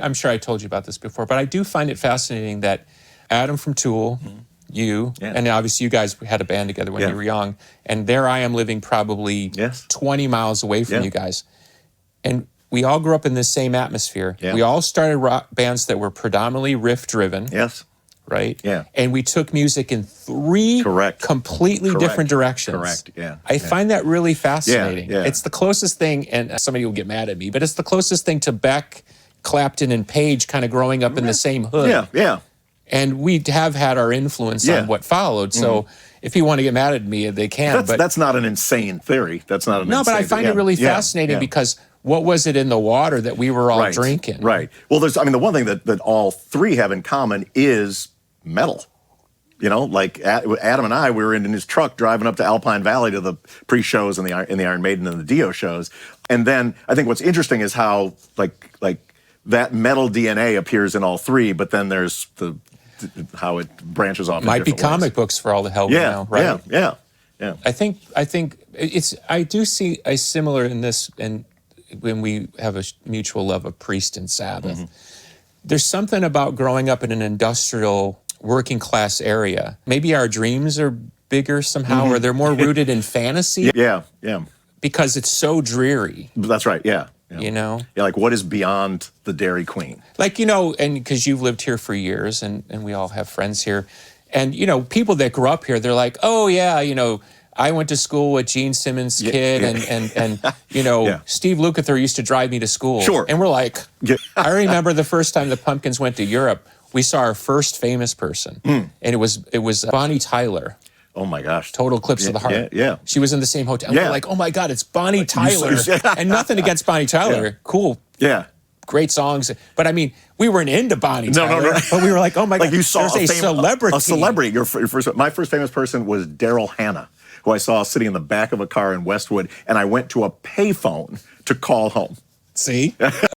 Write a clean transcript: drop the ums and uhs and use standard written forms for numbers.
I'm sure I told you about this before, but I do find it fascinating that Adam from Tool, you, and obviously you guys had a band together when you were young, and there I am living probably 20 miles away from you guys. And we all grew up in this same atmosphere. We all started rock bands that were predominantly riff-driven. Right? And we took music in three completely different directions. I find that really fascinating. It's the closest thing, and somebody will get mad at me, but it's the closest thing to Beck, Clapton, and Page kind of growing up in the same hood. And we have had our influence on what followed. So if you want to get mad at me, they can. That's not an insane theory. That's not an insane but I find it really fascinating because what was it in the water that we were all drinking? Well, there's, I mean, the one thing that all three have in common is metal. You know, like Adam and I, we were in his truck driving up to Alpine Valley to the pre-shows and the Iron Maiden and the Dio shows. And then I think what's interesting is how like that metal DNA appears in all three, but then there's how it branches off. Might be comic books for all the hell we know, right? Yeah. I think I do see a similar in this, and when we have a mutual love of Priest and Sabbath. There's something about growing up in an industrial working class area. Maybe our dreams are bigger somehow, or they're more rooted in fantasy. Because it's so dreary. That's right, You know? Like what is beyond the Dairy Queen? Like, you know, and because you've lived here for years, and we all have friends here. And, you know, people that grew up here, they're like, oh, yeah, you know, I went to school with Gene Simmons' kid, and you know, Steve Lukather used to drive me to school. And we're like, I remember the first time the Pumpkins went to Europe, we saw our first famous person, and it was Bonnie Tyler. Oh my gosh! Total Eclipse of the Heart. She was in the same hotel. And we're like, oh my God, it's Bonnie Tyler. And nothing against Bonnie Tyler. Cool. Great songs. But I mean, we weren't into Bonnie Tyler. No. But we were like, oh my God, you saw there's a celebrity. A celebrity. My first famous person was Daryl Hannah, who I saw sitting in the back of a car in Westwood, and I went to a payphone to call home. See?